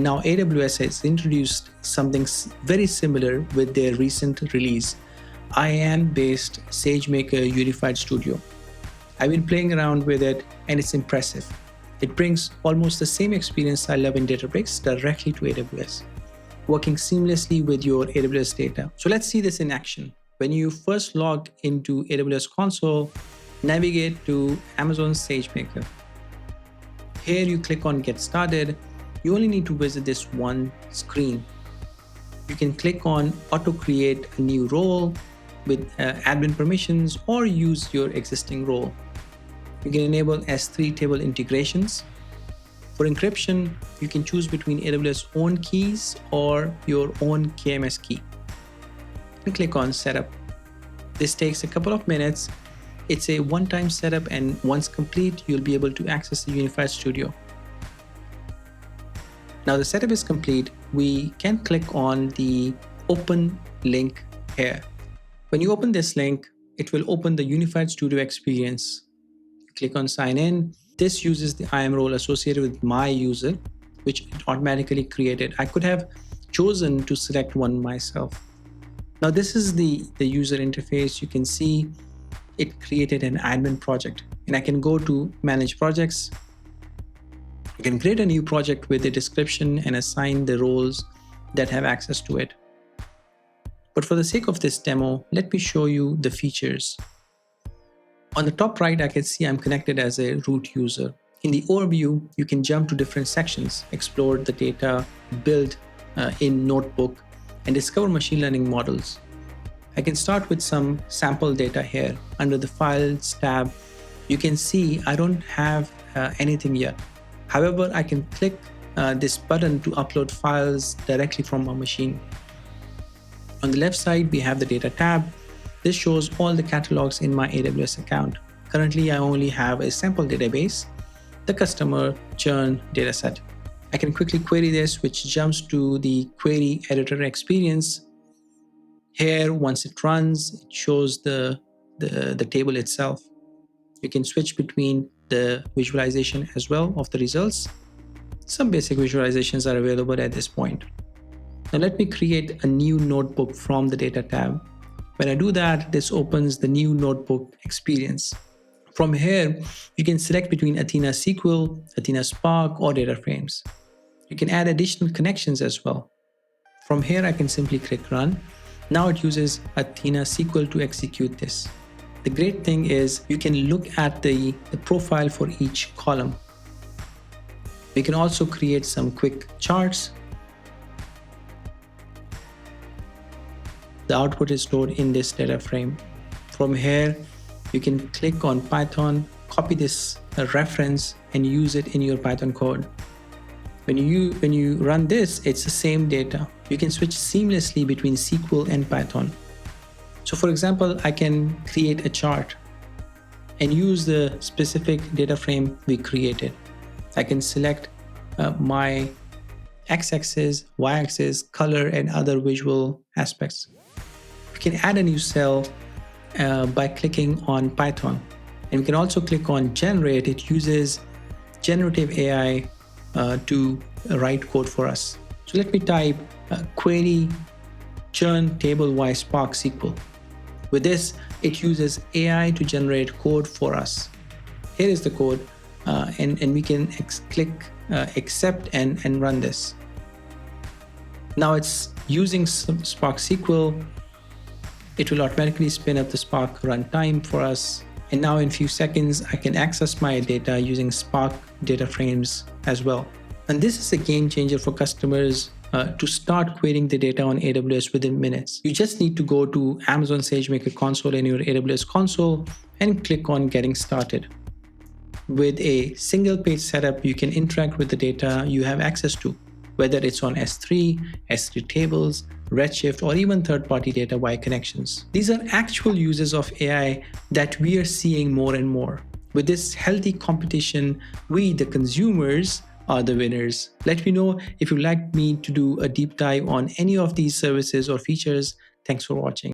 Now AWS has introduced something very similar with their recent release, IAM-based SageMaker Unified Studio. I've been playing around with it and it's impressive. It brings almost the same experience I love in Databricks directly to AWS, working seamlessly with your AWS data. So let's see this in action. When you first log into AWS Console, navigate to Amazon SageMaker. Here you click on Get Started. You only need to visit this one screen. You can click on Auto Create a new role with admin permissions or use your existing role. You can enable S3 table integrations. For encryption, you can choose between AWS own keys or your own KMS key. And click on Setup. This takes a couple of minutes. It's a one-time setup, and once complete, you'll be able to access the Unified Studio. Now the setup is complete. We can click on the Open link here. When you open this link, it will open the Unified Studio experience. Click on Sign In. This uses the IAM role associated with my user, which it automatically created. I could have chosen to select one myself. Now this is the user interface. You can see it created an admin project, and I can go to Manage Projects. I can create a new project with a description and assign the roles that have access to it. But for the sake of this demo, let me show you the features. On the top right, I can see I'm connected as a root user. In the overview, you can jump to different sections, explore the data, build in Notebook, and discover machine learning models. I can start with some sample data here. Under the Files tab, you can see I don't have anything yet. However, I can click this button to upload files directly from my machine. On the left side, we have the Data tab. This shows all the catalogs in my AWS account. Currently, I only have a sample database, the customer churn dataset. I can quickly query this, which jumps to the query editor experience. Here, once it runs, it shows the table itself. You can switch between the visualization as well of the results. Some basic visualizations are available at this point. Now let me create a new notebook from the Data tab. When I do that, this opens the new notebook experience. From here, you can select between Athena SQL, Athena Spark, or DataFrames. You can add additional connections as well. From here, I can simply click Run. Now it uses Athena SQL to execute this. The great thing is you can look at the profile for each column. We can also create some quick charts. The output is stored in this data frame. From here, you can click on Python, copy this reference, and use it in your Python code. When you run this, it's the same data. You can switch seamlessly between SQL and Python. So for example, I can create a chart and use the specific data frame we created. I can select my x-axis, y-axis, color, and other visual aspects. We can add a new cell by clicking on Python. And we can also click on Generate. It uses generative AI to write code for us. So let me type query churn table y Spark SQL. With this, it uses AI to generate code for us. Here is the code, and we can click accept and run this. Now it's using Spark SQL. It will automatically spin up the Spark runtime for us. And now in a few seconds, I can access my data using Spark DataFrames as well. And this is a game changer for customers to start querying the data on AWS within minutes. You just need to go to Amazon SageMaker Console in your AWS console and click on Getting Started. With a single page setup, you can interact with the data you have access to, whether it's on S3, S3 tables, Redshift, or even third-party data via connections. These are actual uses of AI that we are seeing more and more. With this healthy competition, we, the consumers, are the winners. Let me know if you'd like me to do a deep dive on any of these services or features. Thanks for watching.